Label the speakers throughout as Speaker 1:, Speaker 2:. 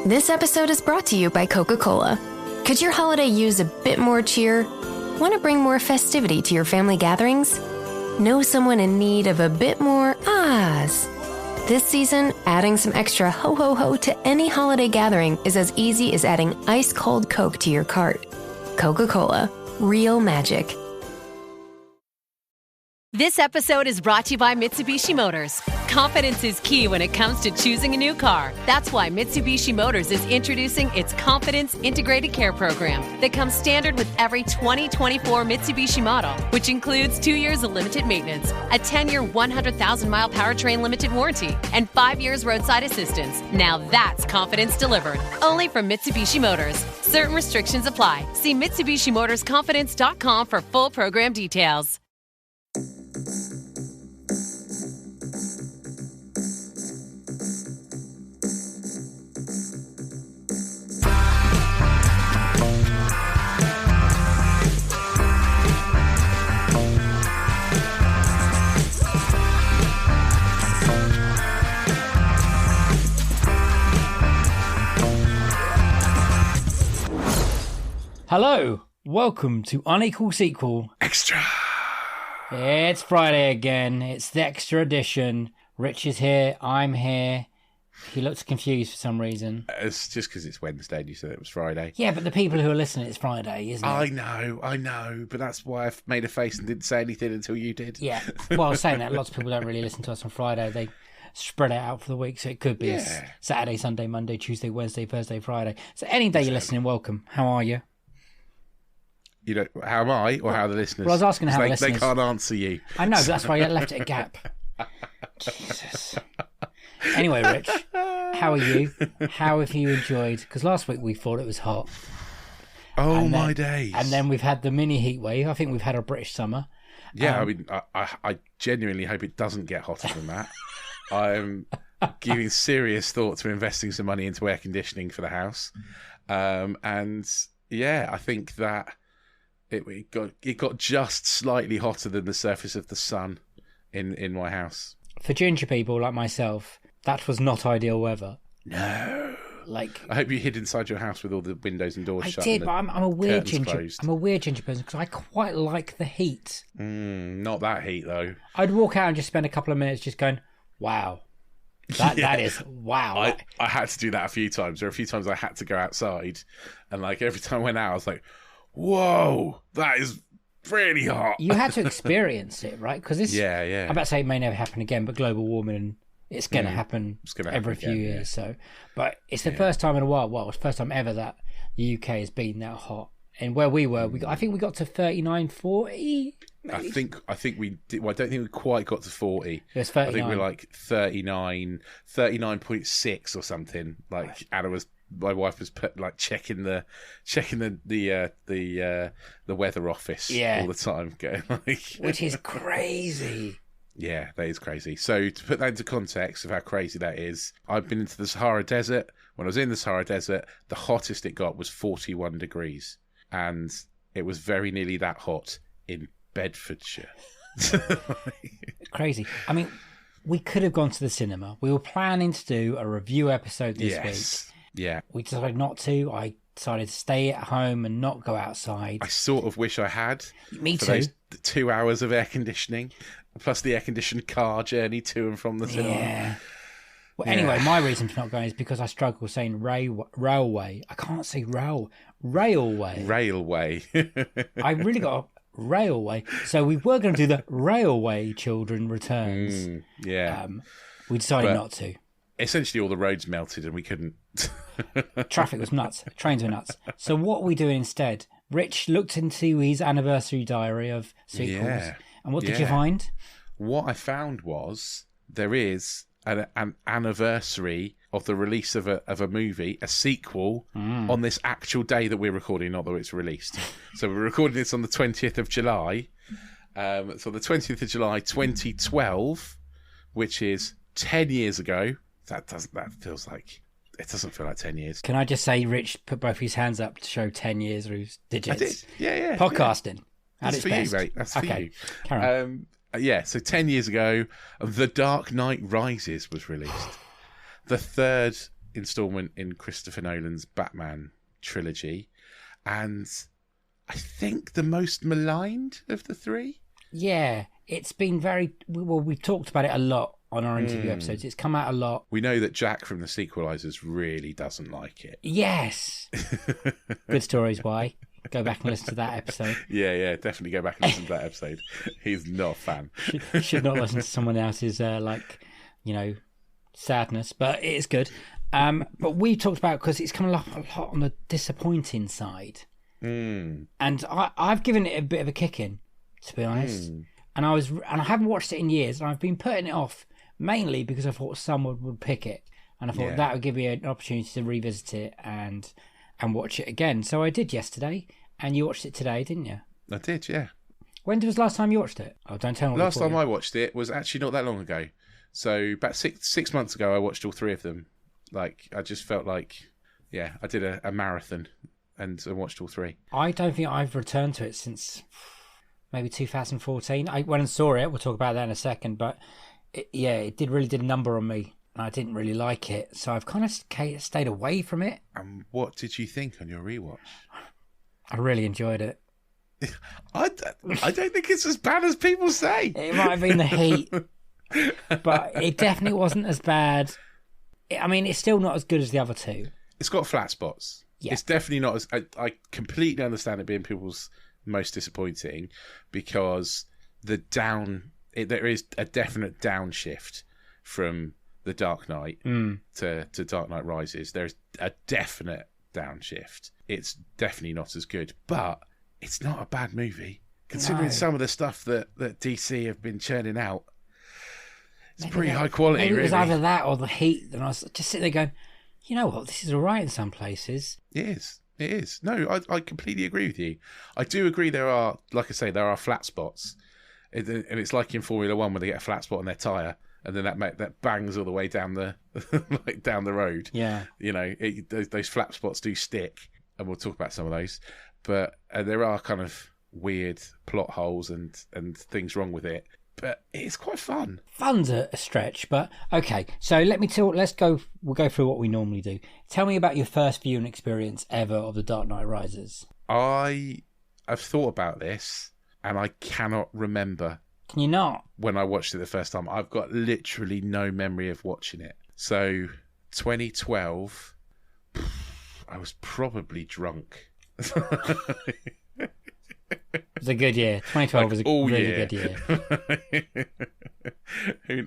Speaker 1: This episode is brought to you by Coca-Cola. Could your holiday use a bit more cheer? Want to bring more festivity to your family gatherings? Know someone in need of a bit more ahs? This season, adding some extra ho-ho-ho to any holiday gathering is as easy as adding ice-cold Coke to your cart. Coca-Cola. Real magic.
Speaker 2: This episode is brought to you by Mitsubishi Motors. Confidence is key when it comes to choosing a new car. That's why Mitsubishi Motors is introducing its Confidence Integrated Care Program that comes standard with every 2024 Mitsubishi model, which includes 2 years of limited maintenance, a 10-year, 100,000-mile powertrain limited warranty, and 5 years roadside assistance. Now that's confidence delivered. Only from Mitsubishi Motors. Certain restrictions apply. See MitsubishiMotorsConfidence.com for full program details.
Speaker 3: Hello, welcome to Unequal Sequel
Speaker 4: Extra.
Speaker 3: It's Friday again. It's the extra edition. Rich is here. I'm here. He looks confused for some reason.
Speaker 4: It's just because it's Wednesday and you said it was Friday.
Speaker 3: Yeah, but the people who are listening, it's Friday, isn't it?
Speaker 4: I know, but that's why I made a face and didn't say anything until you did.
Speaker 3: Yeah, well, I was saying that lots of people don't really listen to us on Friday. They spread it out for the week, so it could be Saturday, Sunday, Monday, Tuesday, Wednesday, Thursday, Friday. So any day you're listening, welcome. How are you?
Speaker 4: You know, how am I or how are the listeners?
Speaker 3: Well, I was asking how the listeners...
Speaker 4: They can't answer you.
Speaker 3: I know, but that's why I left it a gap. Jesus. Anyway, Rich, how are you? How have you enjoyed? Because last week we thought it was hot.
Speaker 4: Oh, my days.
Speaker 3: And then we've had the mini heat wave. I think we've had a British summer.
Speaker 4: Yeah, I mean, I genuinely hope it doesn't get hotter than that. I'm giving serious thought to investing some money into air conditioning for the house. And yeah, I think that it got just slightly hotter than the surface of the sun in my house.
Speaker 3: For ginger people like myself, that was not ideal weather.
Speaker 4: No.
Speaker 3: Like,
Speaker 4: I hope you hid inside your house with all the windows and doors shut.
Speaker 3: I did, but I'm a weird ginger.
Speaker 4: Closed.
Speaker 3: I'm a weird ginger person because I quite like the heat.
Speaker 4: Not that heat though.
Speaker 3: I'd walk out and just spend a couple of minutes just going, "Wow, that is wow."
Speaker 4: I had to do that a few times. There were a few times I had to go outside, and like every time I went out, I was like, "Whoa, that is really hot."
Speaker 3: You had to experience it, right? Because this,
Speaker 4: yeah.
Speaker 3: I'm about to say it may never happen again, but global warming, it's going to happen every few years.
Speaker 4: Yeah.
Speaker 3: So, but it's the first time in a while. Well, it's the first time ever that the UK has been that hot. And where we were, I think we got to 39, 40.
Speaker 4: I think we did. Well, I don't think we quite got to 40.
Speaker 3: It was 39.
Speaker 4: I think we're like 39.6 or something. Like my wife was checking the weather office all the time, going like,
Speaker 3: which is crazy.
Speaker 4: Yeah, that is crazy. So to put that into context of how crazy that is, I've been into the Sahara Desert. When I was in the Sahara Desert, the hottest it got was 41 degrees. And it was very nearly that hot in Bedfordshire.
Speaker 3: Crazy. I mean, we could have gone to the cinema. We were planning to do a review episode this week.
Speaker 4: Yeah.
Speaker 3: We decided not to. I decided to stay at home and not go outside.
Speaker 4: I sort of wish I had.
Speaker 3: Me too.
Speaker 4: Those 2 hours of air conditioning, plus the air-conditioned car journey to and from the cinema.
Speaker 3: Yeah. Well, anyway, my reason for not going is because I struggle saying railway. I can't say railway.
Speaker 4: Railway.
Speaker 3: I really got a railway. So we were going to do the Railway Children Returns. We decided not to.
Speaker 4: Essentially, all the roads melted and we couldn't.
Speaker 3: Traffic was nuts. Trains were nuts. So what are we doing instead? Rich looked into his anniversary diary of sequels. Yeah. And what did you find?
Speaker 4: What I found was there is an anniversary of the release of a movie, a sequel, on this actual day that we're recording, not that it's released. So we're recording this on the 20th of July. So the 20th of July, 2012, which is 10 years ago. That feels like... It doesn't feel like 10 years.
Speaker 3: Can I just say Rich put both his hands up to show 10 years of his digits?
Speaker 4: I did. Yeah.
Speaker 3: Podcasting.
Speaker 4: That's for
Speaker 3: best.
Speaker 4: you, mate. That's for you.
Speaker 3: Carry on.
Speaker 4: So 10 years ago, The Dark Knight Rises was released. The third instalment in Christopher Nolan's Batman trilogy, and I think the most maligned of the three.
Speaker 3: Yeah, it's been very... Well, we've talked about it a lot on our interview episodes. It's come out a lot.
Speaker 4: We know that Jack from the Sequelizers really doesn't like it.
Speaker 3: Yes. Good stories, why? Go back and listen to that episode.
Speaker 4: Yeah, definitely go back and listen to that episode. He's not a fan.
Speaker 3: Should not listen to someone else's, sadness, but it is good. But we talked about, because it's come a lot on the disappointing side. And I've given it a bit of a kick in, to be honest. And I haven't watched it in years, and I've been putting it off mainly because I thought someone would pick it, and I thought that would give me an opportunity to revisit it and watch it again. So I did yesterday, and you watched it today, didn't you?
Speaker 4: I did, yeah.
Speaker 3: When was the last time you watched it? Oh, don't tell me.
Speaker 4: Last time I watched it was actually not that long ago. So about six months ago, I watched all three of them. Like, I just felt like, I did a marathon and watched all three. I
Speaker 3: don't think I've returned to it since maybe 2014. I went and saw it. We'll talk about that in a second. But it really did a number on me. And I didn't really like it. So I've kind of stayed away from it.
Speaker 4: And what did you think on your rewatch?
Speaker 3: I really enjoyed it.
Speaker 4: I don't think it's as bad as people say.
Speaker 3: It might have been the heat. But it definitely wasn't as bad. I mean, it's still not as good as the other two.
Speaker 4: It's got flat spots. Yeah. It's definitely not as... I completely understand it being people's most disappointing, because there is a definite downshift from The Dark Knight to Dark Knight Rises. There's a definite downshift. It's definitely not as good, but it's not a bad movie. Considering some of the stuff that DC have been churning out, it's pretty high quality,
Speaker 3: maybe
Speaker 4: really.
Speaker 3: It was either that or the heat. And I was just sitting there going, you know what, this is all right in some places.
Speaker 4: It is. No, I completely agree with you. I do agree there are, like I say, there are flat spots. And it's like in Formula One when they get a flat spot on their tyre, and then that bangs all the way down the down the road.
Speaker 3: Yeah.
Speaker 4: You know, those flat spots do stick, and we'll talk about some of those. But there are kind of weird plot holes and things wrong with it. But it's quite fun.
Speaker 3: Fun's a stretch, but okay. So we'll go through what we normally do. Tell me about your first viewing experience ever of The Dark Knight Rises.
Speaker 4: I have thought about this, and I cannot remember.
Speaker 3: Can you not?
Speaker 4: When I watched it the first time, I've got literally no memory of watching it. So 2012, I was probably drunk.
Speaker 3: It was a good year. 2012 was a really good year.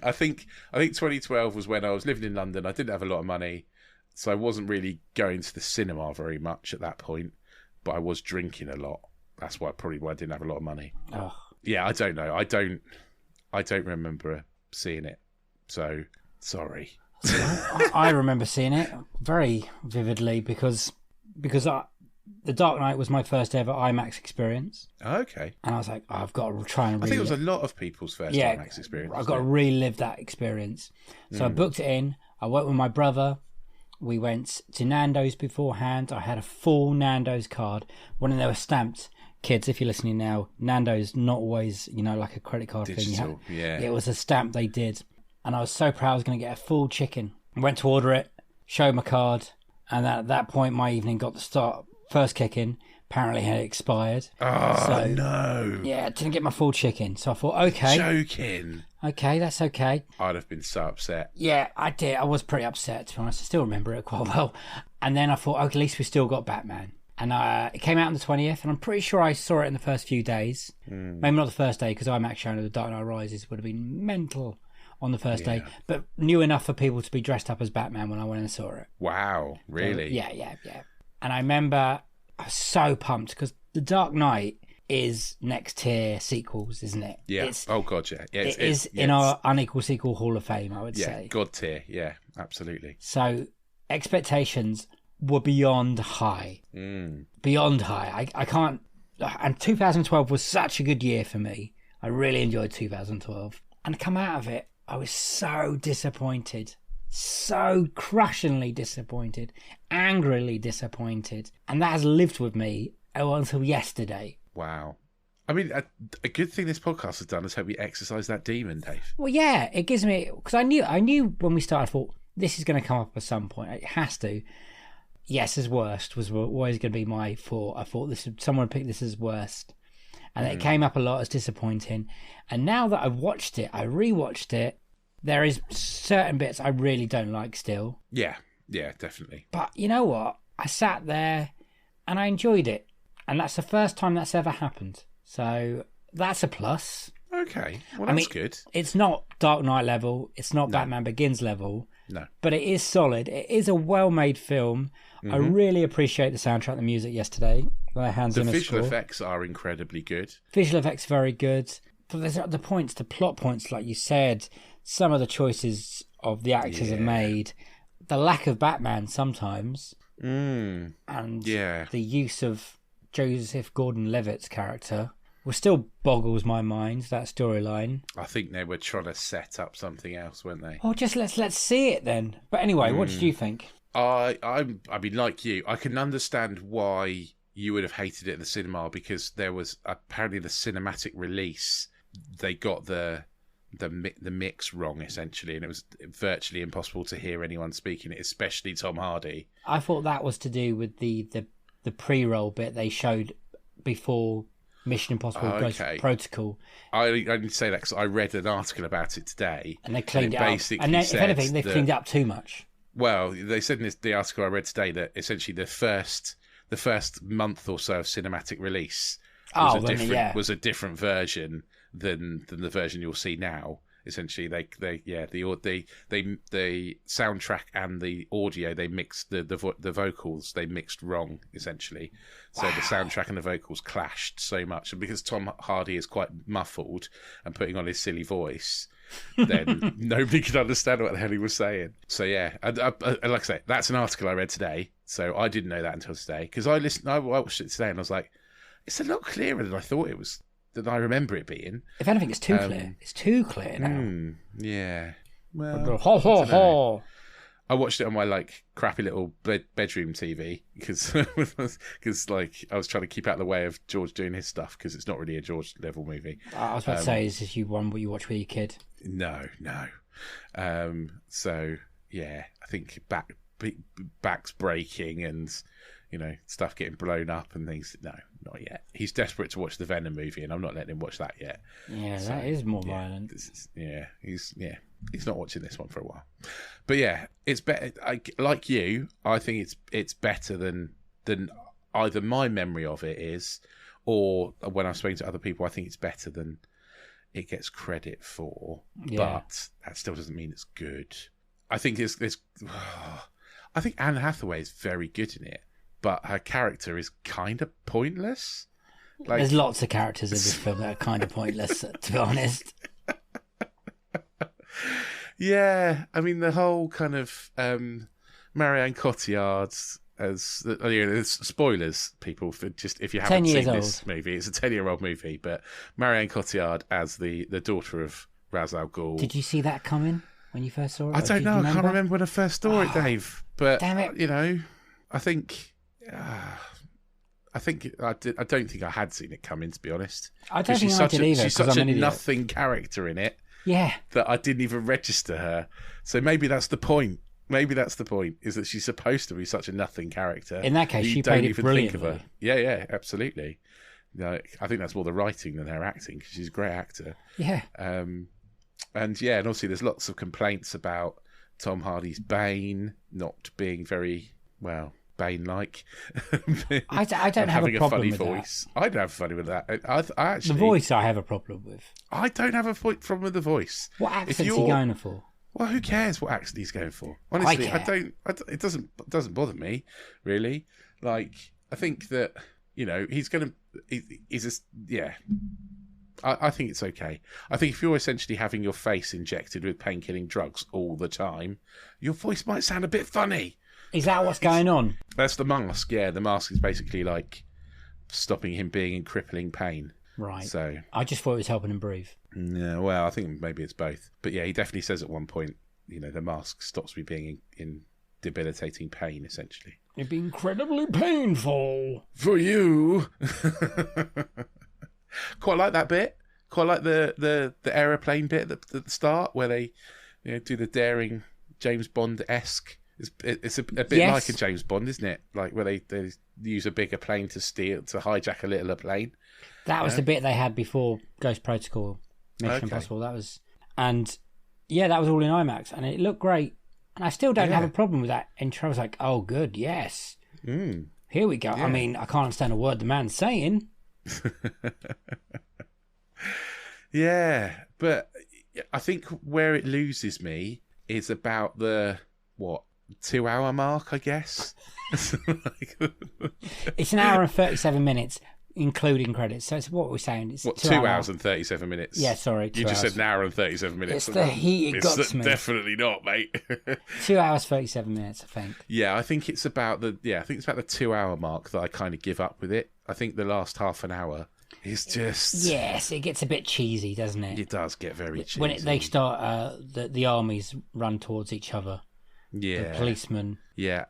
Speaker 4: I think 2012 was when I was living in London. I didn't have a lot of money, so I wasn't really going to the cinema very much at that point. But I was drinking a lot. That's why I didn't have a lot of money.
Speaker 3: Oh.
Speaker 4: Yeah, I don't know. I don't remember seeing it. So sorry.
Speaker 3: I remember seeing it very vividly because The Dark Knight was my first ever IMAX experience.
Speaker 4: Okay.
Speaker 3: And I was like, I've got to try and
Speaker 4: I think it was a lot of people's first IMAX experience.
Speaker 3: I've got to relive that experience. So I booked it in. I went with my brother. We went to Nando's beforehand. I had a full Nando's card. When they were stamped, kids, if you're listening now, Nando's not always, like a credit card
Speaker 4: digital
Speaker 3: thing.
Speaker 4: Yeah.
Speaker 3: It was a stamp they did. And I was so proud I was going to get a full chicken. I went to order it, showed my card, and at that point my evening got to start. First kick-in apparently had expired.
Speaker 4: Oh, no.
Speaker 3: Yeah, didn't get my full chicken. So I thought, okay.
Speaker 4: Joking.
Speaker 3: Okay, that's okay.
Speaker 4: I'd have been so upset.
Speaker 3: Yeah, I did. I was pretty upset, to be honest. I still remember it quite well. And then I thought, at least we still got Batman. And it came out on the 20th, and I'm pretty sure I saw it in the first few days. Maybe not the first day, because IMAX showing of The Dark Knight Rises would have been mental on the first day. But knew enough for people to be dressed up as Batman when I went and saw it.
Speaker 4: Wow, really?
Speaker 3: So, yeah. And I remember I was so pumped because The Dark Knight is next tier sequels, isn't it?
Speaker 4: Yeah. Oh, God, yeah.
Speaker 3: It is in our Unequal Sequel Hall of Fame, I would say.
Speaker 4: Yeah, God tier. Yeah, absolutely.
Speaker 3: So expectations were beyond high. Beyond high. I can't... And 2012 was such a good year for me. I really enjoyed 2012. And to come out of it, I was so disappointed. So crushingly disappointed, angrily disappointed, and that has lived with me until yesterday.
Speaker 4: Wow. I mean, a good thing this podcast has done is help you exercise that demon, Dave.
Speaker 3: Well, yeah, it gives me, because I knew when we started, I thought this is going to come up at some point. It has to. Yes, as worst was always going to be my thought. I thought someone picked this as worst. And it came up a lot as disappointing. And now that I've watched it, I rewatched it, there is certain bits I really don't like still.
Speaker 4: Yeah, definitely.
Speaker 3: But you know what? I sat there and I enjoyed it. And that's the first time that's ever happened. So that's a plus.
Speaker 4: Okay, well, that's good.
Speaker 3: It's not Dark Knight level. It's not Batman Begins level.
Speaker 4: No.
Speaker 3: But it is solid. It is a well-made film. I really appreciate the soundtrack, the music yesterday. The
Speaker 4: visual effects are incredibly good.
Speaker 3: Visual effects very good. But there's the plot points, like you said, some of the choices of the actors have made, the lack of Batman sometimes, and the use of Joseph Gordon-Levitt's character, which still boggles my mind, that storyline.
Speaker 4: I think they were trying to set up something else, weren't they?
Speaker 3: Oh, just let's see it then. But anyway, what did you think?
Speaker 4: I mean, like you, I can understand why you would have hated it at the cinema, because there was apparently the cinematic release, they got the mix wrong essentially, and it was virtually impossible to hear anyone speaking it, especially Tom Hardy.
Speaker 3: I thought that was to do with the pre-roll bit they showed before Mission Impossible Ghost Protocol.
Speaker 4: I need to say that because I read an article about it today,
Speaker 3: and they cleaned it up. And then, if anything, they cleaned it up too much. Well,
Speaker 4: they said in the article I read today that essentially the first month or so of cinematic release was a different version than the version you'll see now. Essentially, the soundtrack and the audio, they mixed the vocals, they mixed wrong essentially. So the soundtrack and the vocals clashed so much, and because Tom Hardy is quite muffled and putting on his silly voice, then nobody could understand what the hell he was saying. So yeah, like I say, that's an article I read today. So I didn't know that until today, because I watched it today and I was like, it's a lot clearer than I thought it was. Than I remember it being.
Speaker 3: If anything, it's too clear. It's too clear now.
Speaker 4: Yeah. Well, I watched it on my crappy little bedroom TV because like I was trying to keep out of the way of George doing his stuff, because it's not really a George level movie.
Speaker 3: I was about to say, is this what you watch with your kid?
Speaker 4: No. So yeah, I think back's breaking and stuff getting blown up and things. No, not yet. He's desperate to watch the Venom movie, and I'm not letting him watch that yet.
Speaker 3: Yeah, so, that is more violent.
Speaker 4: He's not watching this one for a while. But yeah, it's better. Like you, I think it's better than either my memory of it is, or when I'm speaking to other people, I think it's better than it gets credit for. Yeah. But that still doesn't mean it's good. I think I think Anne Hathaway is very good in it, but her character is kind of pointless.
Speaker 3: There's lots of characters in this film that are kind of pointless, to be honest.
Speaker 4: Yeah, I mean, the whole kind of Marianne Cotillard as spoilers, people, for just if you haven't seen this movie, it's a 10-year-old movie, but Marianne Cotillard as the daughter of Ra's al Ghul.
Speaker 3: Did you see that coming when you first saw it?
Speaker 4: I don't know. I can't remember when I first saw it, Dave. But damn it. I think. I don't think I had seen it coming, to be honest.
Speaker 3: I don't think I did either.
Speaker 4: She's such a nothing character in it.
Speaker 3: Yeah.
Speaker 4: That I didn't even register her. So maybe that's the point. Is that she's supposed to be such a nothing character.
Speaker 3: In that case, she played it brilliantly. Think of her.
Speaker 4: Yeah, absolutely. I think that's more the writing than her acting, because she's a great actor.
Speaker 3: Yeah.
Speaker 4: And obviously there's lots of complaints about Tom Hardy's Bane not being very, Bane-like.
Speaker 3: I don't have a problem with
Speaker 4: voice. That. I don't have fun with that. I actually,
Speaker 3: the voice I have a problem with.
Speaker 4: I don't have a problem with the voice.
Speaker 3: What accent is he going for?
Speaker 4: Well, who cares what accent he's going for? Honestly, I don't. It doesn't bother me, really. I think that he's going to. I think it's okay. I think if you're essentially having your face injected with pain-killing drugs all the time, your voice might sound a bit funny.
Speaker 3: Is that what's going on?
Speaker 4: That's the mask, yeah. The mask is basically stopping him being in crippling pain.
Speaker 3: Right.
Speaker 4: So
Speaker 3: I just thought it was helping him breathe.
Speaker 4: Yeah, well, I think maybe it's both. But yeah, he definitely says at one point, the mask stops me being in debilitating pain, essentially.
Speaker 3: It'd be incredibly painful.
Speaker 4: For you. Quite like that bit. Quite like the aeroplane bit at the start where they do the daring James Bond-esque. It's a bit
Speaker 3: Yes.
Speaker 4: like a James Bond, isn't it? Like where they use a bigger plane to hijack a littler plane.
Speaker 3: That was the bit they had before Ghost Protocol, Mission Impossible. That was all in IMAX, and it looked great. And I still don't have a problem with that intro. I was like, oh, good, yes. Here we go.
Speaker 4: Yeah.
Speaker 3: I mean, I can't understand a word the man's saying.
Speaker 4: Yeah, but I think where it loses me is about the 2-hour mark, I guess.
Speaker 3: It's an hour and 37 minutes, including credits. So it's what we're saying. It's
Speaker 4: 2 hours and 37 minutes?
Speaker 3: Yeah, sorry.
Speaker 4: You just said an hour and 37 minutes.
Speaker 3: It's the heat it got to me.
Speaker 4: Definitely not, mate.
Speaker 3: 2 hours, 37 minutes, I think.
Speaker 4: Yeah, I think it's about the 2-hour mark that I kind of give up with it. I think the last half an hour is just...
Speaker 3: Yes, it gets a bit cheesy, doesn't it?
Speaker 4: It does get very cheesy.
Speaker 3: When they start, the armies run towards each other.
Speaker 4: Yeah.
Speaker 3: The policemen.
Speaker 4: Yeah.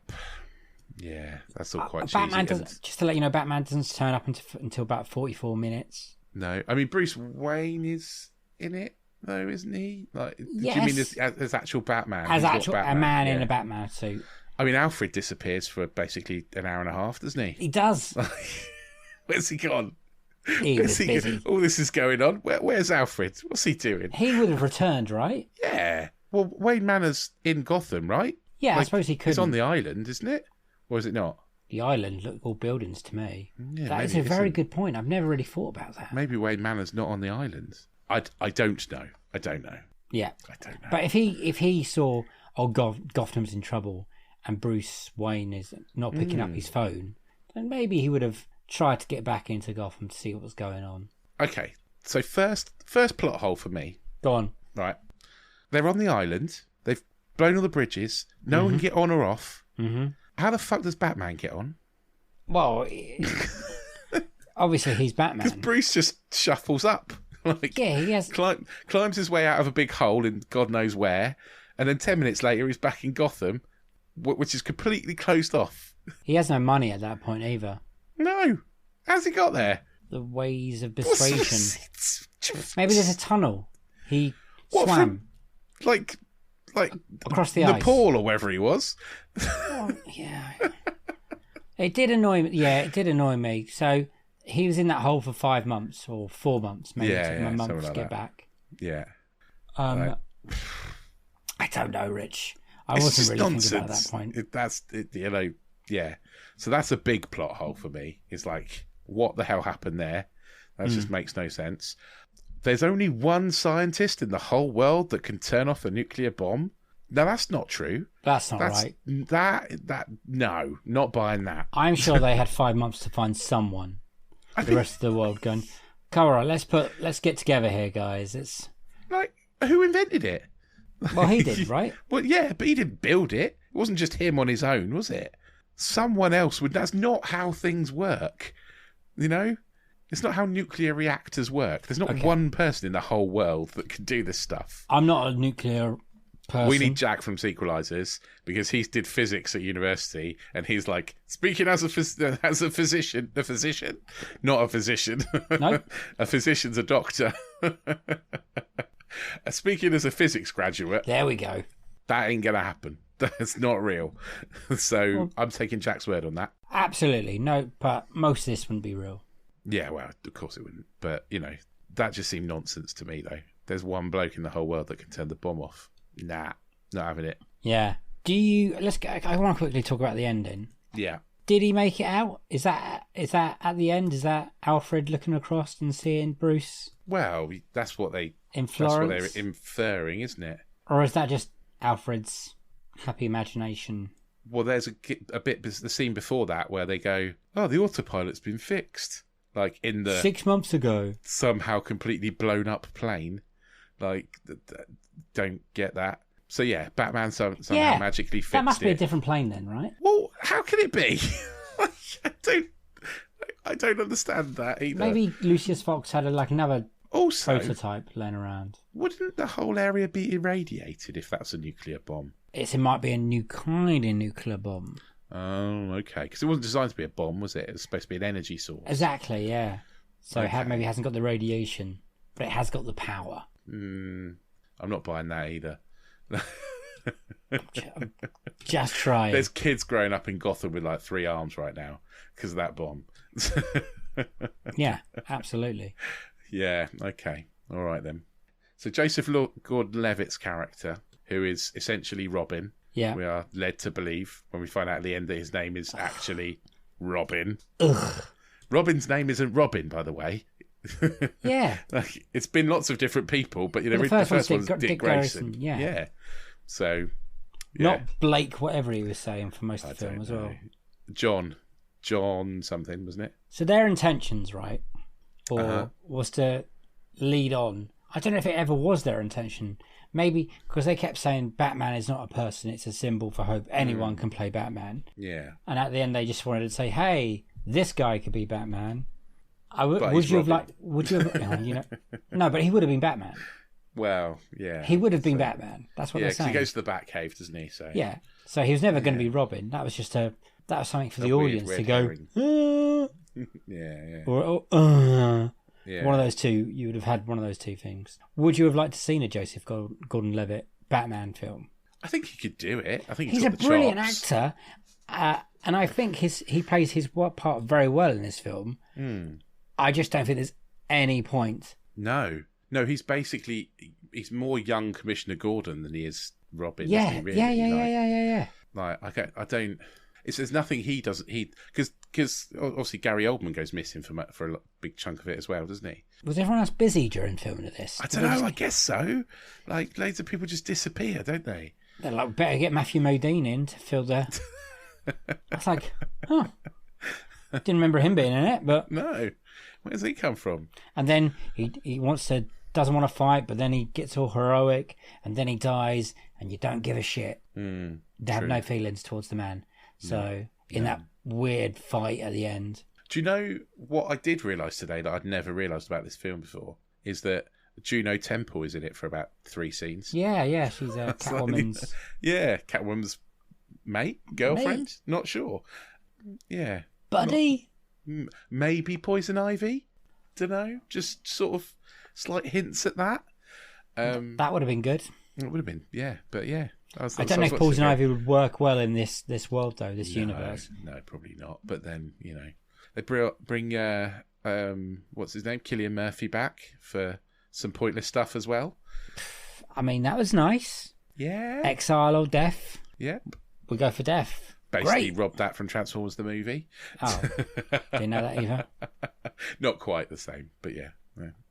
Speaker 4: Yeah, that's all quite
Speaker 3: Batman
Speaker 4: cheesy.
Speaker 3: just to let you know, Batman doesn't turn up until about 44 minutes.
Speaker 4: No, I mean, Bruce Wayne is in it, though, isn't he? Like,
Speaker 3: Yes.
Speaker 4: do you mean as actual Batman?
Speaker 3: As
Speaker 4: He's not
Speaker 3: actual
Speaker 4: Batman,
Speaker 3: a man in
Speaker 4: yeah.
Speaker 3: a Batman suit.
Speaker 4: I mean, Alfred disappears for basically an hour and a half, doesn't he?
Speaker 3: He does.
Speaker 4: Where's he gone?
Speaker 3: He was busy.
Speaker 4: All this is going on. Where's Alfred? What's he doing?
Speaker 3: He would have returned, right?
Speaker 4: Yeah. Well, Wayne Manor's in Gotham, right?
Speaker 3: Yeah, I
Speaker 4: Like,
Speaker 3: suppose he could.
Speaker 4: It's on the island, isn't it? Or is it not?
Speaker 3: The island look all buildings to me.
Speaker 4: Yeah,
Speaker 3: that is
Speaker 4: maybe
Speaker 3: a
Speaker 4: it
Speaker 3: very
Speaker 4: isn't.
Speaker 3: good point. I've never really thought about that.
Speaker 4: Maybe Wayne Manor's not on the island. I don't know. I don't know.
Speaker 3: Yeah,
Speaker 4: I don't know.
Speaker 3: but if he saw Gotham's in trouble and Bruce Wayne is not picking up his phone, then maybe he would have tried to get back into Gotham to see what was going on.
Speaker 4: Okay, so first plot hole for me.
Speaker 3: Go on.
Speaker 4: Right. They're on the island. They've blown all the bridges. No one can get on or off.
Speaker 3: Mm-hmm.
Speaker 4: How the fuck does Batman get on?
Speaker 3: Well, obviously he's
Speaker 4: Because
Speaker 3: Batman.
Speaker 4: Bruce just shuffles up. Like,
Speaker 3: Yeah, he has.
Speaker 4: climbs his way out of a big hole in God knows where, and then 10 minutes later he's back in Gotham, which is completely closed off.
Speaker 3: He has no money at that point either.
Speaker 4: No. How's he got there?
Speaker 3: The ways of persuasion. Maybe there's a tunnel. He
Speaker 4: What,
Speaker 3: swam
Speaker 4: like
Speaker 3: across the ice.
Speaker 4: Nepal or wherever he was.
Speaker 3: Oh, yeah. It did annoy me. Yeah, it did annoy me. So he was in that hole for 5 months or 4 months. Maybe it took him a month
Speaker 4: something
Speaker 3: to
Speaker 4: like
Speaker 3: get
Speaker 4: that.
Speaker 3: back.
Speaker 4: Yeah.
Speaker 3: I don't know, Rich. I
Speaker 4: It's
Speaker 3: wasn't
Speaker 4: just
Speaker 3: really
Speaker 4: nonsense.
Speaker 3: thinking about that point.
Speaker 4: Yeah. So that's a big plot hole for me. It's like, what the hell happened there? That just makes no sense. There's only one scientist in the whole world that can turn off a nuclear bomb. Now that's not true.
Speaker 3: That's not right.
Speaker 4: No, not buying that.
Speaker 3: I'm sure they had 5 months to find someone. The rest of the world going, all right, let's get together here, guys. It's
Speaker 4: Like, who invented it?
Speaker 3: well, he did, right?
Speaker 4: Well, yeah, but he didn't build it. It wasn't just him on his own, was it? Someone else would. That's not how things work. You know? It's not how nuclear reactors work. There's not one person in the whole world that can do this stuff.
Speaker 3: I'm not a nuclear person.
Speaker 4: We need Jack from Sequelizers because he did physics at university, and he's like, speaking as a physician, not a physician.
Speaker 3: No,
Speaker 4: A physician's a doctor. Speaking as a physics graduate,
Speaker 3: there we go.
Speaker 4: that ain't gonna happen. That's not real. So I'm taking Jack's word on that.
Speaker 3: Absolutely no, but most of this wouldn't be real.
Speaker 4: Yeah, well, of course it wouldn't. But, you know, that just seemed nonsense to me, though. There's one bloke in the whole world that can turn the bomb off. Nah, not having it.
Speaker 3: Yeah. I want to quickly talk about the ending.
Speaker 4: Yeah.
Speaker 3: Did he make it out? Is that at the end? Is that Alfred looking across and seeing Bruce
Speaker 4: Well, that's what
Speaker 3: in
Speaker 4: that's
Speaker 3: Florence?
Speaker 4: what they're inferring, isn't it?
Speaker 3: Or is that just Alfred's happy imagination?
Speaker 4: Well, there's a bit, the scene before that where they go, oh, the autopilot's been fixed. Like, in the
Speaker 3: 6 months ago.
Speaker 4: somehow completely blown up plane. Like, don't get that. So, yeah, Batman somehow magically fixed it.
Speaker 3: That must be a different plane then, right?
Speaker 4: Well, how can it be? I don't understand that either.
Speaker 3: Maybe Lucius Fox had another
Speaker 4: Also,
Speaker 3: prototype laying around.
Speaker 4: wouldn't the whole area be irradiated if that's a nuclear bomb?
Speaker 3: It might be a new kind of nuclear bomb.
Speaker 4: Oh, okay. Because it wasn't designed to be a bomb, was it? It was supposed to be an energy source.
Speaker 3: Exactly, yeah. So
Speaker 4: Okay.
Speaker 3: maybe it hasn't got the radiation, but it has got the power.
Speaker 4: I'm not buying that either.
Speaker 3: I'm just trying.
Speaker 4: There's kids growing up in Gotham with like 3 arms right now because of that bomb.
Speaker 3: Yeah, absolutely.
Speaker 4: Yeah, okay. All right then. So Joseph Gordon-Levitt's character, who is essentially Robin,
Speaker 3: Yeah.
Speaker 4: we are led to believe when we find out at the end that his name is actually Robin.
Speaker 3: Ugh.
Speaker 4: Robin's name isn't Robin, by the way.
Speaker 3: Yeah.
Speaker 4: Like, it's been lots of different people, but you know,
Speaker 3: Well,
Speaker 4: the first one's Dick
Speaker 3: Grayson,
Speaker 4: Grayson.
Speaker 3: yeah.
Speaker 4: So, yeah.
Speaker 3: Not Blake, whatever he was saying for most
Speaker 4: I
Speaker 3: of the film
Speaker 4: don't
Speaker 3: as
Speaker 4: know.
Speaker 3: well.
Speaker 4: John something, wasn't it?
Speaker 3: So their intentions, right, was to lead on. I don't know if it ever was their intention. Maybe because they kept saying Batman is not a person; it's a symbol for hope. Anyone can play Batman.
Speaker 4: Yeah.
Speaker 3: And at the end, they just wanted to say, "Hey, this guy could be Batman."
Speaker 4: But
Speaker 3: Would
Speaker 4: he's
Speaker 3: you have
Speaker 4: Robin.
Speaker 3: liked? Would you have? You know, no, but he would have been Batman.
Speaker 4: Well, yeah.
Speaker 3: He would have been Batman. That's what
Speaker 4: Yeah,
Speaker 3: they're
Speaker 4: because
Speaker 3: saying.
Speaker 4: he goes to the Batcave, doesn't he? So
Speaker 3: Yeah. So he was never going to be Robin. That was just that was something for the
Speaker 4: weird
Speaker 3: audience to
Speaker 4: red
Speaker 3: go.
Speaker 4: herring. Yeah.
Speaker 3: Or
Speaker 4: Yeah.
Speaker 3: one of those two. You would have had one of those two things. Would you have liked to seen a Joseph Gordon-Levitt Batman film?
Speaker 4: I think he could do it. I think
Speaker 3: He's a
Speaker 4: got the
Speaker 3: brilliant
Speaker 4: chops.
Speaker 3: actor, and I think he plays his part very well in this film. I just don't think there's any point.
Speaker 4: No, he's more young Commissioner Gordon than he is Robin.
Speaker 3: Yeah,
Speaker 4: isn't he, really?
Speaker 3: yeah.
Speaker 4: Like, I don't. There's nothing he doesn't. Because obviously Gary Oldman goes missing for a big chunk of it as well, doesn't he?
Speaker 3: Was everyone else busy during filming of this?
Speaker 4: I don't know. I guess so. Like, loads of people just disappear, don't they?
Speaker 3: They're like, better get Matthew Modine in to fill the. It's like, oh, didn't remember him being in it, but
Speaker 4: No, where does he come from?
Speaker 3: and then he doesn't want to fight, but then he gets all heroic, and then he dies, and you don't give a shit. They have no feelings towards the man. So in that weird fight at the end,
Speaker 4: Do you know what I did realise today that I'd never realised about this film before? Is that Juno Temple is in it for about 3 scenes.
Speaker 3: yeah, she's a Catwoman's.
Speaker 4: Yeah, Catwoman's mate, girlfriend, not sure. Yeah,
Speaker 3: Buddy.
Speaker 4: maybe Poison Ivy. Don't know. Just sort of slight hints at that.
Speaker 3: That would have been good.
Speaker 4: It would have been, yeah, but yeah.
Speaker 3: I don't know if Poison Ivy would work well in this world though, this universe.
Speaker 4: No, probably not. But then they bring what's his name, Cillian Murphy back for some pointless stuff as well.
Speaker 3: I mean, that was nice.
Speaker 4: Yeah,
Speaker 3: Exile or death.
Speaker 4: yeah.
Speaker 3: We go for death.
Speaker 4: Basically,
Speaker 3: Great.
Speaker 4: robbed that from Transformers the movie.
Speaker 3: Oh, didn't know that either.
Speaker 4: Not quite the same, but yeah.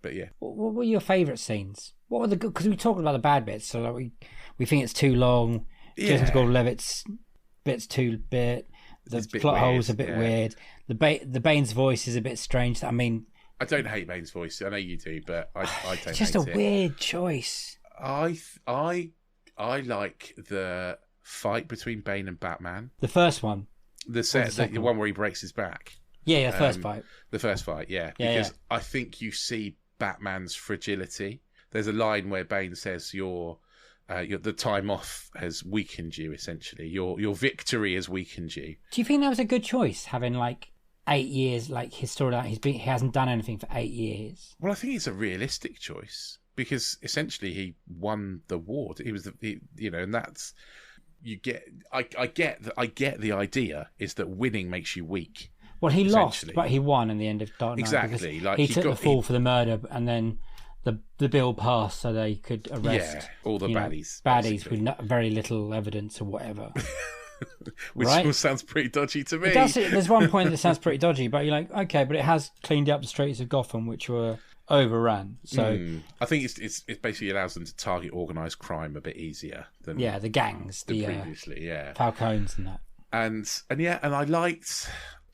Speaker 4: But yeah.
Speaker 3: What were your favourite scenes? What were the good? Because we talked about the bad bits, so like we think it's too long.
Speaker 4: Yeah.
Speaker 3: Joseph Gordon-Levitt's bits too bit. The
Speaker 4: It's a bit
Speaker 3: plot
Speaker 4: weird,
Speaker 3: hole's a bit
Speaker 4: yeah.
Speaker 3: weird. The Bane's voice is a bit strange. I mean,
Speaker 4: I don't hate Bane's voice. I know you do, but I don't.
Speaker 3: it's just a
Speaker 4: hate it.
Speaker 3: weird choice.
Speaker 4: I like the fight between Bane and Batman.
Speaker 3: The first one.
Speaker 4: The
Speaker 3: second
Speaker 4: one where he breaks his back.
Speaker 3: Yeah, the first fight.
Speaker 4: The first fight, yeah.
Speaker 3: Yeah,
Speaker 4: Because I think you see Batman's fragility. There's a line where Bane says, "Your the time off has weakened you. Essentially, your victory has weakened you."
Speaker 3: Do you think that was a good choice, having like 8 years, like his storyline? He hasn't done anything for 8 years.
Speaker 4: Well, I think it's a realistic choice because essentially he won the war. He was and that's you get. I get the idea is that winning makes you weak.
Speaker 3: Well, he lost,
Speaker 4: Essentially.
Speaker 3: but he won in the end of Dark Knight.
Speaker 4: Exactly,
Speaker 3: because
Speaker 4: like
Speaker 3: he
Speaker 4: he
Speaker 3: took the
Speaker 4: got-
Speaker 3: fall for the murder, and then the bill passed so they could arrest
Speaker 4: Yeah, all the baddies,
Speaker 3: baddies
Speaker 4: basically.
Speaker 3: with very little evidence or whatever.
Speaker 4: Which
Speaker 3: Right?
Speaker 4: sounds pretty dodgy to me.
Speaker 3: There's one point that sounds pretty dodgy, but you're like, okay, but it has cleaned up the streets of Gotham, which were overrun. So
Speaker 4: I think it basically allows them to target organised crime a bit easier than
Speaker 3: yeah, the gangs,
Speaker 4: than
Speaker 3: the
Speaker 4: previously. Yeah,
Speaker 3: Falcones and that.
Speaker 4: and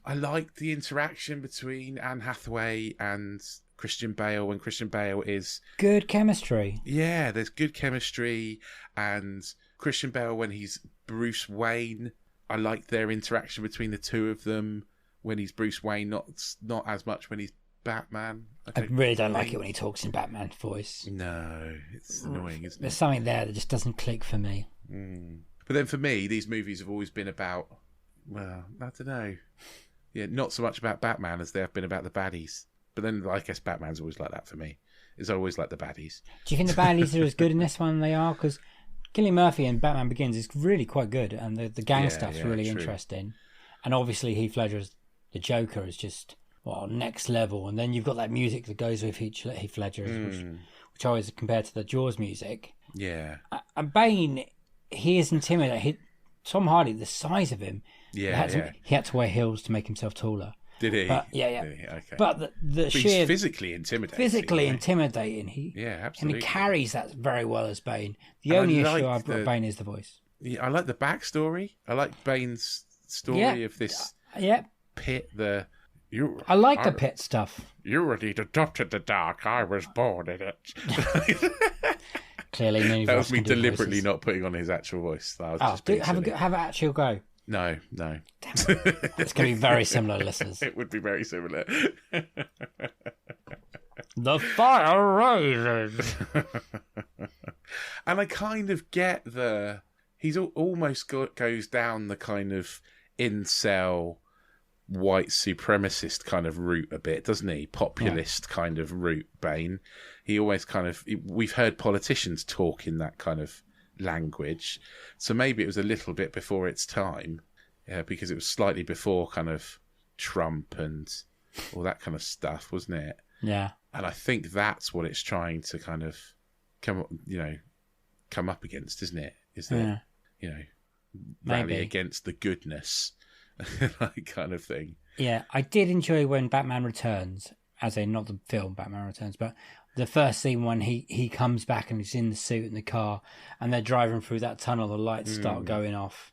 Speaker 4: I liked the interaction between Anne Hathaway and Christian Bale when Christian Bale is
Speaker 3: Good chemistry.
Speaker 4: yeah, there's good chemistry, and Christian Bale when he's Bruce Wayne, I like their interaction between the two of them when he's Bruce Wayne, not as much when he's Batman.
Speaker 3: I really don't like it when he talks in Batman's voice.
Speaker 4: No, it's annoying, isn't
Speaker 3: There's
Speaker 4: it?
Speaker 3: something there that just doesn't click for me.
Speaker 4: But then for me, these movies have always been about, well, I don't know. Yeah, not so much about Batman as they have been about the baddies. But then I guess Batman's always like that for me. It's always like the baddies.
Speaker 3: Do you think the baddies are as good in this one as they are? Because Cillian Murphy in Batman Begins is really quite good, and the gang stuff's really
Speaker 4: true.
Speaker 3: interesting. And obviously Heath Ledger's the Joker is just next level. And then you've got that music that goes with Heath Ledger, which I always compare to the Jaws music.
Speaker 4: Yeah.
Speaker 3: And Bane, he is intimidating. Tom Hardy, the size of him, he had to wear heels to make himself taller.
Speaker 4: Did he?
Speaker 3: But, yeah.
Speaker 4: Did he? Okay.
Speaker 3: But the sheer...
Speaker 4: He's physically intimidating.
Speaker 3: Intimidating.
Speaker 4: Absolutely.
Speaker 3: And he carries that very well as Bane. The only issue I've got with Bane is the voice.
Speaker 4: Yeah, I like the backstory. I like Bane's story of this pit.
Speaker 3: I like the pit stuff.
Speaker 4: You were adopted the dark. I was born in it.
Speaker 3: Clearly,
Speaker 4: that was me deliberately not putting on his actual voice. Have
Speaker 3: an actual go.
Speaker 4: No.
Speaker 3: It's going to be very similar, listeners.
Speaker 4: It would be very similar.
Speaker 3: The fire rises.
Speaker 4: And I kind of get he's almost goes down the kind of incel white supremacist kind of route a bit, doesn't he? Populist kind of route, Bane. He always we've heard politicians talk in that kind of language, so maybe it was a little bit before its time, because it was slightly before kind of Trump and all that kind of stuff, wasn't it?
Speaker 3: Yeah.
Speaker 4: And I think that's what it's trying to kind of come up against, isn't it? Is that rally against the goodness, like kind of thing.
Speaker 3: Yeah, I did enjoy when Batman Returns, as in not the film Batman Returns, but the first scene when he comes back and he's in the suit in the car and they're driving through that tunnel, the lights start going off.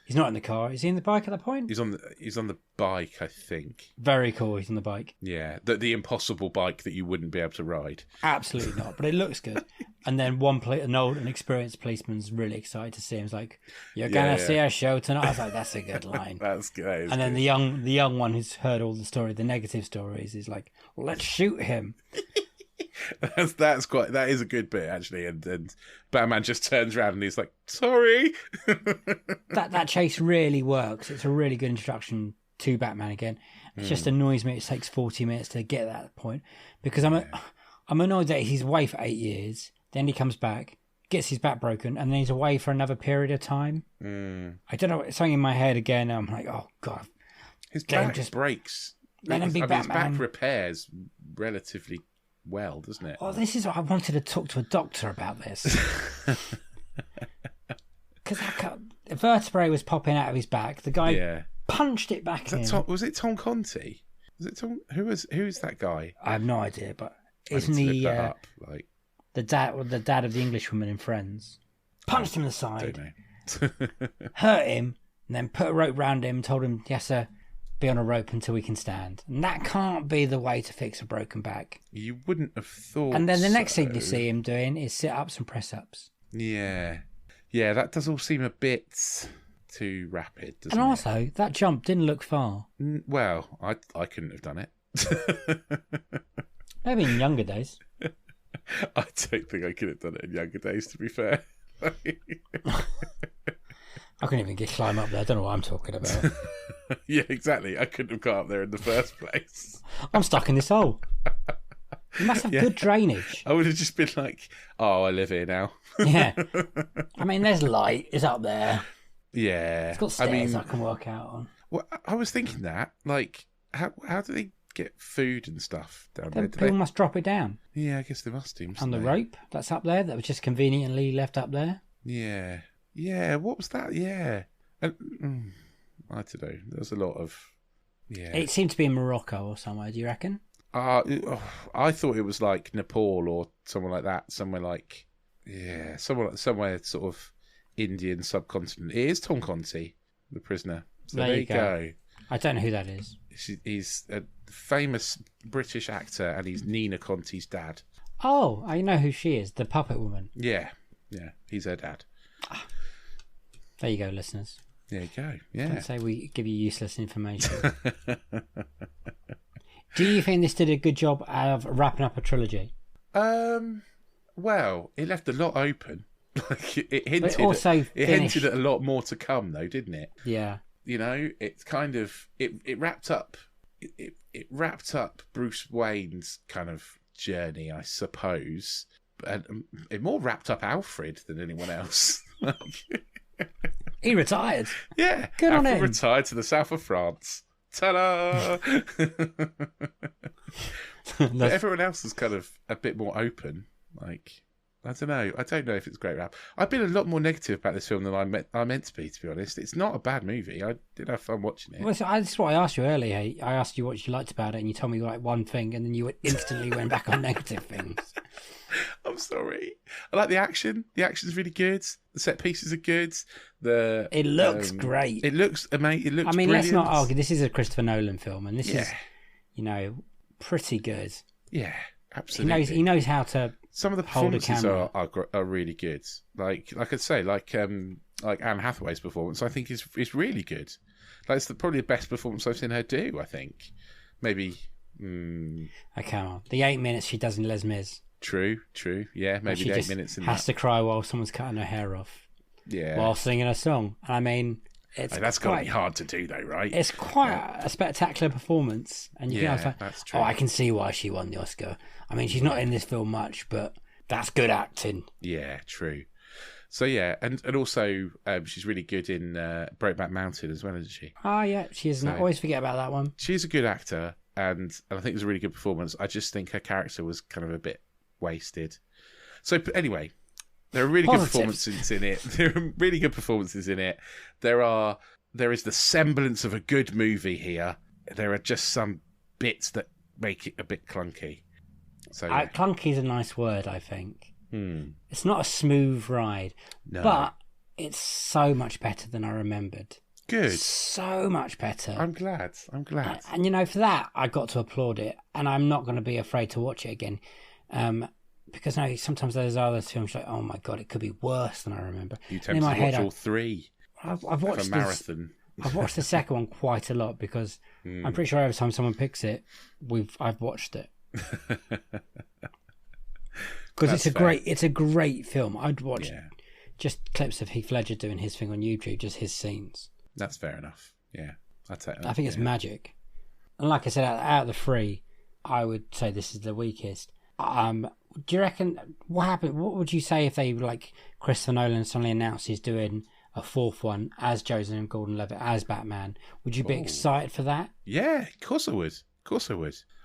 Speaker 3: He's not in the car. Is he in the bike at that point?
Speaker 4: He's on the bike, I think.
Speaker 3: Very cool. He's on the bike.
Speaker 4: Yeah, the impossible bike that you wouldn't be able to ride.
Speaker 3: Absolutely not. But it looks good. And then an experienced policeman's really excited to see him. He's like, "You're gonna see a show tonight." I was like, "That's a good line."
Speaker 4: That's good.
Speaker 3: And then the young one who's heard all the negative stories, is like, "Let's shoot him."
Speaker 4: That is a good bit, actually, and Batman just turns around and he's like, "Sorry."
Speaker 3: that chase really works. It's a really good introduction to Batman again. It just annoys me. It takes 40 minutes to get to that point, because I'm annoyed that he's away for 8 years. Then he comes back, gets his back broken, and then he's away for another period of time. I don't know. It's something in my head again. I'm like, oh god,
Speaker 4: his back just breaks.
Speaker 3: Let him be Batman.
Speaker 4: His back repairs relatively well, doesn't it?
Speaker 3: Oh, this is what I wanted to talk to a doctor about this. Because a vertebrae was popping out of his back. The guy punched it back in.
Speaker 4: Was it Tom Conti? Was it Tom? Who is that guy?
Speaker 3: I have no idea, but isn't he the dad of the Englishwoman in Friends? Punched him in the side, hurt him, and then put a rope round him, told him, "Yes, sir, be on a rope until we can stand." And that can't be the way to fix a broken back.
Speaker 4: You wouldn't have thought.
Speaker 3: And then the next thing you see him doing is sit-ups and press-ups.
Speaker 4: Yeah, that does all seem a bit too rapid, doesn't it?
Speaker 3: And also, that jump didn't look far.
Speaker 4: Well, I couldn't have done it.
Speaker 3: Maybe in younger days.
Speaker 4: I don't think I could have done it in younger days, to be fair.
Speaker 3: I couldn't even climb up there. I don't know what I'm talking about.
Speaker 4: Yeah, exactly. I couldn't have got up there in the first place.
Speaker 3: I'm stuck in this hole. You must have good drainage.
Speaker 4: I would have just been like, "Oh, I live here now."
Speaker 3: Yeah. I mean, there's light. It's up there.
Speaker 4: Yeah.
Speaker 3: It's got stairs I can work out on.
Speaker 4: Well, I was thinking that, like, how do they get food and stuff down there?
Speaker 3: People must drop it down.
Speaker 4: Yeah, I guess they must do.
Speaker 3: On the rope that's up there, that was just conveniently left up there.
Speaker 4: Yeah. Yeah, what was that? Yeah. I don't know. There's a lot of... Yeah.
Speaker 3: It seemed to be in Morocco or somewhere, do you reckon?
Speaker 4: I thought it was like Nepal or somewhere like that. Somewhere like... Yeah, somewhere sort of Indian subcontinent. It is Tom Conti, the prisoner. So there you go.
Speaker 3: I don't know who that is.
Speaker 4: He's a famous British actor, and he's Nina Conti's dad.
Speaker 3: Oh, I know who she is. The puppet woman.
Speaker 4: Yeah. He's her dad.
Speaker 3: There you go, listeners.
Speaker 4: There you go. Yeah.
Speaker 3: Don't say we give you useless information. Do you think this did a good job of wrapping up a trilogy?
Speaker 4: Well, it left a lot open. Like it hinted at a lot more to come, though, didn't it?
Speaker 3: Yeah.
Speaker 4: You know, it's kind of it wrapped up. It wrapped up Bruce Wayne's kind of journey, I suppose, and it more wrapped up Alfred than anyone else.
Speaker 3: He retired.
Speaker 4: Yeah.
Speaker 3: Good on
Speaker 4: After
Speaker 3: him.
Speaker 4: retired to the south of France. Ta-da! But everyone else is kind of a bit more open. Like, I don't know. I don't know if it's great rap. I've been a lot more negative about this film than I meant to be honest. It's not a bad movie. I did have fun watching it.
Speaker 3: Well, that's what I asked you earlier. I asked you what you liked about it, and you told me like one thing, and then you instantly went back on negative things.
Speaker 4: I'm sorry. I like the action. The action's really good. The set pieces are good.
Speaker 3: It looks great.
Speaker 4: It looks amazing. It looks.
Speaker 3: I mean,
Speaker 4: brilliant.
Speaker 3: let's not argue. This is a Christopher Nolan film, and this
Speaker 4: Yeah.
Speaker 3: is, pretty good.
Speaker 4: Yeah, absolutely.
Speaker 3: He knows how to.
Speaker 4: Some of the
Speaker 3: hold a
Speaker 4: performances
Speaker 3: camera.
Speaker 4: are really good. Like I'd say, like Anne Hathaway's performance, I think is really good. Like it's probably the best performance I've seen her do. I think maybe.
Speaker 3: Okay, on. The 8 minutes she does in Les Mis.
Speaker 4: True. Yeah, maybe
Speaker 3: She
Speaker 4: the 8
Speaker 3: just
Speaker 4: minutes in
Speaker 3: has
Speaker 4: that.
Speaker 3: to cry while someone's cutting her hair off
Speaker 4: Yeah,
Speaker 3: while singing a song. And I mean,
Speaker 4: that's got to be hard to do, though, right?
Speaker 3: It's quite a spectacular performance, and you
Speaker 4: Yeah,
Speaker 3: can like,
Speaker 4: that's true.
Speaker 3: oh, I can see why she won the Oscar. I mean, she's not in this film much, but that's good acting.
Speaker 4: Yeah, true. So yeah, and also she's really good in Brokeback Mountain as well, isn't she?
Speaker 3: Oh yeah, she is. I always forget about that one.
Speaker 4: She's a good actor, and I think it was a really good performance. I just think her character was kind of a bit wasted. So anyway, there are really good performances in it. There are really good performances in it. There is the semblance of a good movie here. There are just some bits that make it a bit clunky. So yeah.
Speaker 3: Clunky is a nice word, I think. It's not a smooth ride, but it's so much better than I remembered.
Speaker 4: Good.
Speaker 3: So much better.
Speaker 4: I'm glad.
Speaker 3: And for that, I got to applaud it, and I'm not going to be afraid to watch it again. Because sometimes there's other films like, oh my god, it could be worse than I remember.
Speaker 4: You tempted to watch all three.
Speaker 3: I've watched
Speaker 4: a marathon.
Speaker 3: I've watched the second one quite a lot because I'm pretty sure every time someone picks it, I've watched it. Because it's a great film. I'd watch just clips of Heath Ledger doing his thing on YouTube, just his scenes.
Speaker 4: That's fair enough. Yeah, I'd take that.
Speaker 3: I think it's magic. And like I said, out of the three, I would say this is the weakest. Do you reckon what happened? What would you say if they like Christopher Nolan suddenly announced he's doing a fourth one as Joseph Gordon-Levitt as Batman? Would you be excited for that?
Speaker 4: Yeah, of course I would.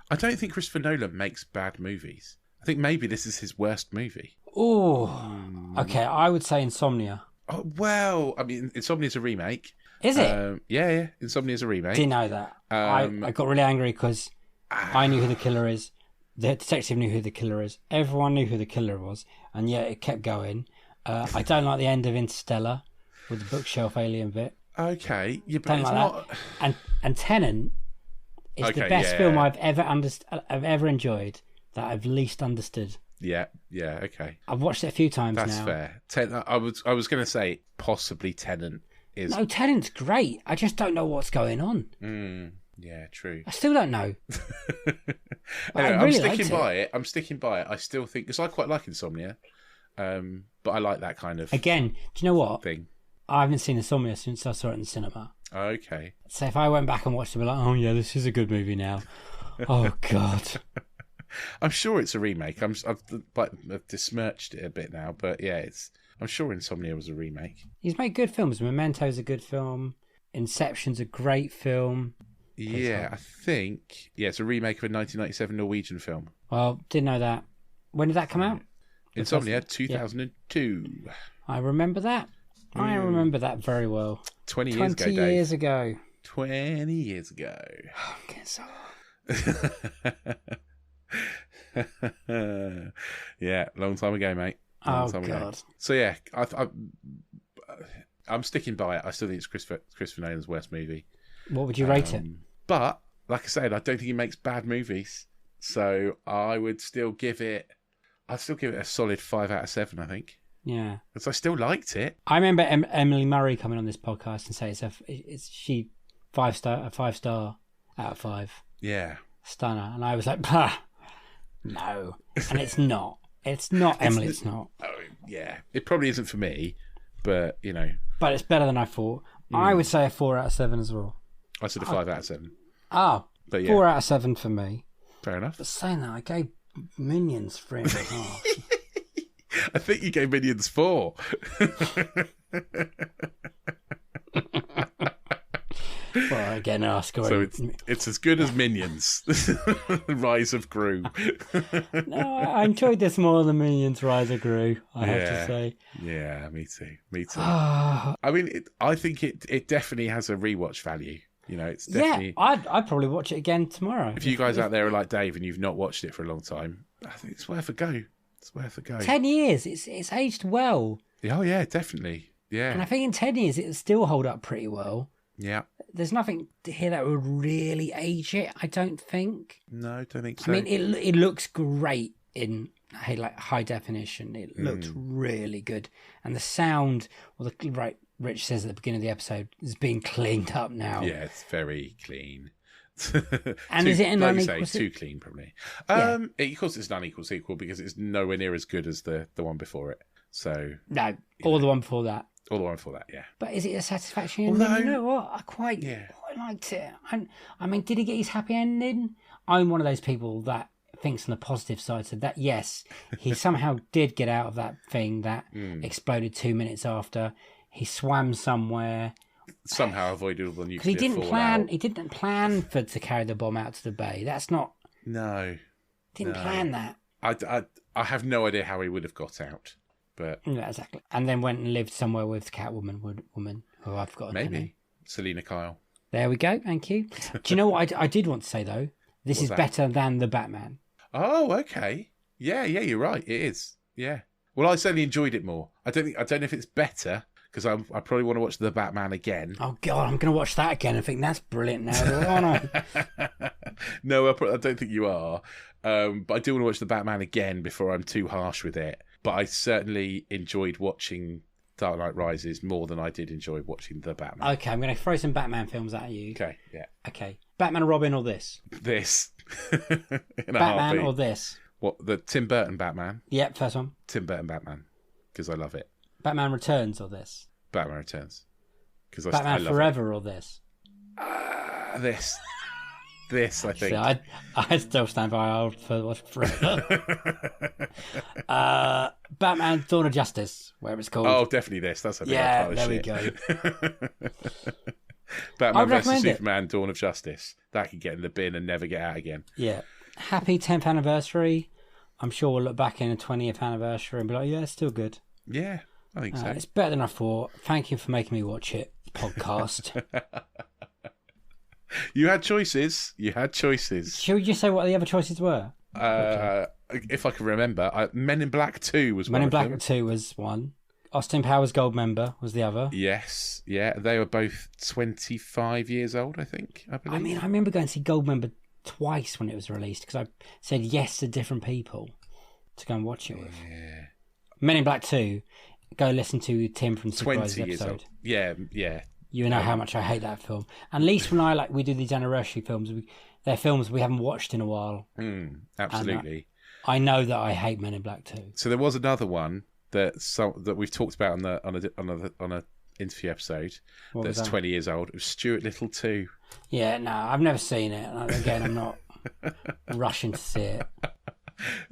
Speaker 4: I don't think Christopher Nolan makes bad movies. I think maybe this is his worst movie.
Speaker 3: Oh, okay. I would say Insomnia.
Speaker 4: Oh, well, I mean, Insomnia's a remake.
Speaker 3: Is it?
Speaker 4: Yeah. Insomnia's a remake.
Speaker 3: Didn't know that. I got really angry because I knew who the killer is. The detective knew who the killer is. Everyone knew who the killer was, and yet it kept going. I don't like the end of Interstellar with the bookshelf alien bit.
Speaker 4: Okay, yeah, but
Speaker 3: Don't
Speaker 4: it's
Speaker 3: like
Speaker 4: not.
Speaker 3: That. And Tenet is the best film I've ever enjoyed that I've least understood.
Speaker 4: Yeah, okay.
Speaker 3: I've watched it a few times
Speaker 4: That's
Speaker 3: now.
Speaker 4: fair. I was going to say possibly Tenet is.
Speaker 3: No, Tenet's great. I just don't know what's going on.
Speaker 4: Yeah, true.
Speaker 3: I still don't know.
Speaker 4: Anyway,
Speaker 3: I really
Speaker 4: I'm sticking by it. I still think because I quite like Insomnia, but I like that kind of
Speaker 3: Again, do you know what?
Speaker 4: thing.
Speaker 3: I haven't seen Insomnia since I saw it in the cinema.
Speaker 4: Okay.
Speaker 3: So if I went back and watched it, I'd be like, oh yeah, this is a good movie now. Oh God.
Speaker 4: I'm sure it's a remake. I've besmirched it a bit now, but yeah, I'm sure Insomnia was a remake.
Speaker 3: He's made good films. Memento's a good film. Inception's a great film.
Speaker 4: Yeah, I think it's a remake of a 1997 Norwegian film.
Speaker 3: Well, didn't know that. When did that come out?
Speaker 4: Insomnia, 2002.
Speaker 3: I remember that. I remember that very well.
Speaker 4: 20 years ago,
Speaker 3: 20 years ago.
Speaker 4: 20 years ago.
Speaker 3: I'm getting so
Speaker 4: Yeah, long time ago, mate. Long time ago. So yeah, I'm sticking by it. I still think it's Christopher Nolan's worst movie.
Speaker 3: What would you rate it?
Speaker 4: But like I said, I don't think he makes bad movies. So I would still give it. I'd still give it a solid 5 out of 7. I think.
Speaker 3: Yeah,
Speaker 4: because I still liked it.
Speaker 3: I remember Emily Murray coming on this podcast and saying she 5 star out of 5.
Speaker 4: Yeah,
Speaker 3: stunner, and I was like, bah, no, and it's not. It's not Emily. It's not.
Speaker 4: Oh yeah, it probably isn't for me, but you know.
Speaker 3: But it's better than I thought. I would say a 4 out of 7 as well.
Speaker 4: I said a 5 out of 7.
Speaker 3: Oh, but 4 out of 7 for me.
Speaker 4: Fair enough.
Speaker 3: But saying that, I gave Minions 3.5.
Speaker 4: I think you gave Minions 4.
Speaker 3: Well, again, Oscar.
Speaker 4: So it's as good as Minions. Rise of Gru.
Speaker 3: No, I enjoyed this more than Minions Rise of Gru, I have to say.
Speaker 4: Yeah, me too. I mean, I think it definitely has a rewatch value. You know, it's definitely...
Speaker 3: Yeah, I'd probably watch it again tomorrow.
Speaker 4: If you guys out there are like Dave and you've not watched it for a long time, I think it's worth a go.
Speaker 3: 10 years, it's aged well.
Speaker 4: Oh, yeah, definitely. Yeah.
Speaker 3: And I think in 10 years, it'll still hold up pretty well.
Speaker 4: Yeah.
Speaker 3: There's nothing here that would really age it, I don't think.
Speaker 4: No, I don't think so.
Speaker 3: I mean, it looks great in high definition. It looks really good. And the sound, right, Rich says at the beginning of the episode, is being cleaned up now.
Speaker 4: Yeah, it's very clean.
Speaker 3: And is it an unequal
Speaker 4: sequel? Too clean, probably. Of course, it's an unequal sequel because it's nowhere near as good as the one before it. So
Speaker 3: no, or the one before that.
Speaker 4: Or the one before that, yeah.
Speaker 3: But is it a satisfaction ending?
Speaker 4: Although,
Speaker 3: you know what? I quite liked it. I mean, did he get his happy ending? I'm one of those people that thinks on the positive side. So that, yes, he somehow did get out of that thing that exploded 2 minutes after. He swam somewhere.
Speaker 4: Somehow avoided all the nuclear
Speaker 3: fallout. He didn't plan to carry the bomb out to the bay. That's not...
Speaker 4: No.
Speaker 3: Didn't plan that.
Speaker 4: I have no idea how he would have got out. But
Speaker 3: yeah, exactly. And then went and lived somewhere with Catwoman, who I've got
Speaker 4: maybe
Speaker 3: her name.
Speaker 4: Selena Kyle.
Speaker 3: There we go. Thank you. Do you know what I did want to say though? This is better than the Batman.
Speaker 4: Oh, okay. Yeah, you're right. It is. Yeah. Well, I certainly enjoyed it more. I don't know if it's better because I probably want to watch the Batman again.
Speaker 3: Oh God, I'm going to watch that again. I think that's brilliant now.
Speaker 4: No, I don't think you are. But I do want to watch the Batman again before I'm too harsh with it. But I certainly enjoyed watching Dark Knight Rises more than I did enjoy watching the Batman.
Speaker 3: Okay, I'm going to throw some Batman films at you.
Speaker 4: Okay, yeah.
Speaker 3: Okay, Batman or Robin or this?
Speaker 4: This.
Speaker 3: Batman or this?
Speaker 4: What, the Tim Burton Batman?
Speaker 3: Yep, first one.
Speaker 4: Tim Burton Batman, because I love it.
Speaker 3: Batman Returns or this?
Speaker 4: Batman Returns.
Speaker 3: Batman I love Forever it. Or this?
Speaker 4: This. This, I think.
Speaker 3: See, I still stand by old for Forever. Batman Dawn of Justice, whatever it's called.
Speaker 4: Oh, definitely this. That's a bit
Speaker 3: there
Speaker 4: shit.
Speaker 3: We go.
Speaker 4: Batman vs Superman Dawn of Justice. That could get in the bin and never get out again.
Speaker 3: Yeah. Happy 10th anniversary. I'm sure we'll look back in a 20th anniversary and be like, yeah, it's still good.
Speaker 4: Yeah, I think so.
Speaker 3: It's better than I thought. Thank you for making me watch it, podcast.
Speaker 4: You had choices.
Speaker 3: Should we just say what the other choices were?
Speaker 4: If I can remember, Men in Black 2 was one.
Speaker 3: Men in Black 2 was one. Austin Powers Gold Member was the other.
Speaker 4: Yes, yeah. They were both 25 years old, I think. I believe.
Speaker 3: I mean, I remember going to see Gold Member twice when it was released because I said yes to different people to go and watch it with.
Speaker 4: Yeah.
Speaker 3: Men in Black 2, go listen to Tim from Surprise's
Speaker 4: 20 years
Speaker 3: episode.
Speaker 4: Old. Yeah.
Speaker 3: You know how much I hate that film. At least when we do these anniversary films, they're films we haven't watched in a while.
Speaker 4: Absolutely.
Speaker 3: And I know that I hate Men in Black 2.
Speaker 4: So there was another one that we've talked about on a interview episode that's 20 years old. It was Stuart Little 2. Yeah,
Speaker 3: no, I've never seen it. Again, I'm not rushing to see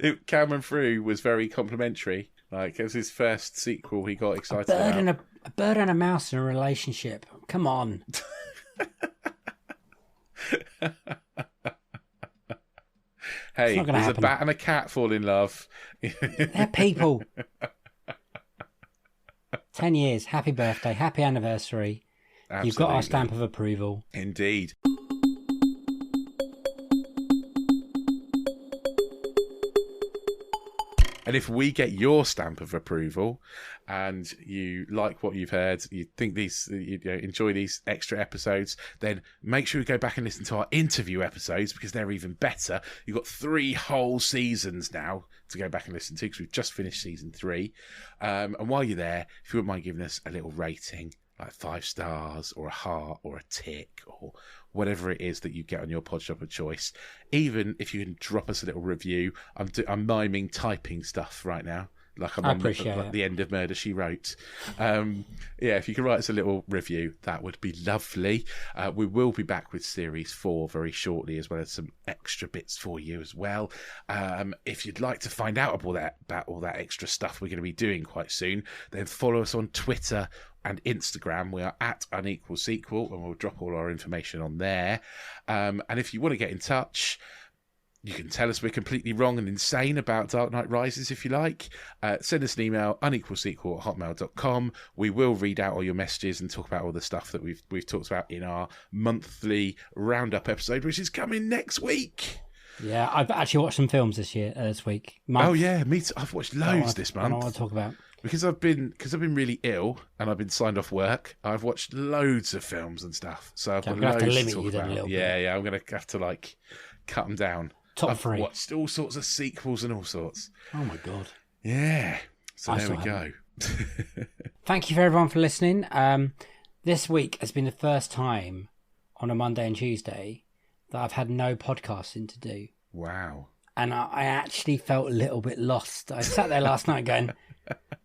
Speaker 3: it.
Speaker 4: Cameron Frew was very complimentary. Like, it was his first sequel he got excited about.
Speaker 3: A bird and a mouse in a relationship. Come on.
Speaker 4: Hey, there's a bat and a cat fall in love.
Speaker 3: They're people. 10 years. Happy birthday. Happy anniversary. Absolutely. You've got our stamp of approval.
Speaker 4: Indeed. And if we get your stamp of approval and you like what you've heard, you think enjoy these extra episodes, then make sure you go back and listen to our interview episodes because they're even better. You've got 3 whole seasons now to go back and listen to because we've just finished season 3. And while you're there, if you wouldn't mind giving us a little rating, like 5 stars or a heart or a tick or whatever it is that you get on your pod shop of choice. Even if you can drop us a little review. I'm miming typing stuff right now. Like I'm
Speaker 3: I
Speaker 4: on
Speaker 3: appreciate
Speaker 4: like
Speaker 3: it.
Speaker 4: the end of Murder, She Wrote. If you could write us a little review, that would be lovely. We will be back with Series 4 very shortly, as well as some extra bits for you as well. If you'd like to find out about all that extra stuff we're going to be doing quite soon, then follow us on Twitter and Instagram. We are at Unequal Sequel, and we'll drop all our information on there. And if you want to get in touch, you can tell us we're completely wrong and insane about Dark Knight Rises if you like. Send us an email, unequalsequel@hotmail.com. We will read out all your messages and talk about all the stuff that we've talked about in our monthly roundup episode, which is coming next week.
Speaker 3: Yeah, I've actually watched some films this week.
Speaker 4: Oh yeah, me too. I've watched loads this month.
Speaker 3: I want to talk about.
Speaker 4: Because I've been really ill and I've been signed off work. I've watched loads of films and stuff. So I've got loads to talk about. Yeah, I'm going to have to cut them down.
Speaker 3: Top
Speaker 4: I've
Speaker 3: 3.
Speaker 4: watched all sorts of sequels and all sorts.
Speaker 3: Oh my God.
Speaker 4: Yeah. So there we go.
Speaker 3: Thank you for everyone for listening. This week has been the first time on a Monday and Tuesday that I've had no podcasting to do.
Speaker 4: Wow.
Speaker 3: And I actually felt a little bit lost. I sat there last night going,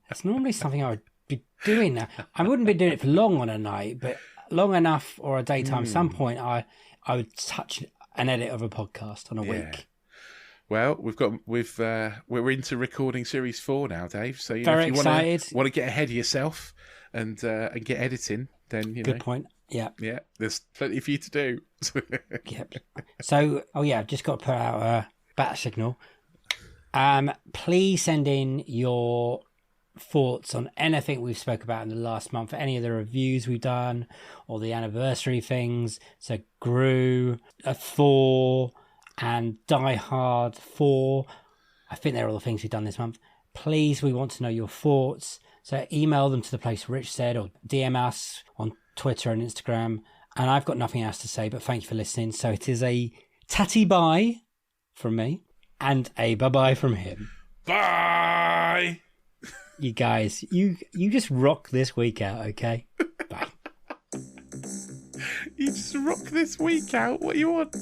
Speaker 3: that's normally something I would be doing now. I wouldn't be doing it for long on a night, but long enough or a daytime, some point I would touch an edit of a podcast on a week.
Speaker 4: Well, we're into recording Series 4 now, Dave. So
Speaker 3: Very
Speaker 4: if you
Speaker 3: excited.
Speaker 4: want to get ahead of yourself and get editing, then
Speaker 3: Good point. Yeah.
Speaker 4: Yeah, there's plenty for you to do.
Speaker 3: Yep. So, I've just got to put out a bat signal. Please send in your thoughts on anything we've spoke about in the last month, any of the reviews we've done or the anniversary things. So Gru, 4 and Die Hard 4. I think they're all the things we've done this month. Please, we want to know your thoughts. So email them to the place Rich said, or DM us on Twitter and Instagram. And I've got nothing else to say, but thank you for listening. So it is a tatty bye from me and a bye-bye from him.
Speaker 4: Bye!
Speaker 3: You guys, you just rock this week out, okay? Bye.
Speaker 4: You just rock this week out. What do you want?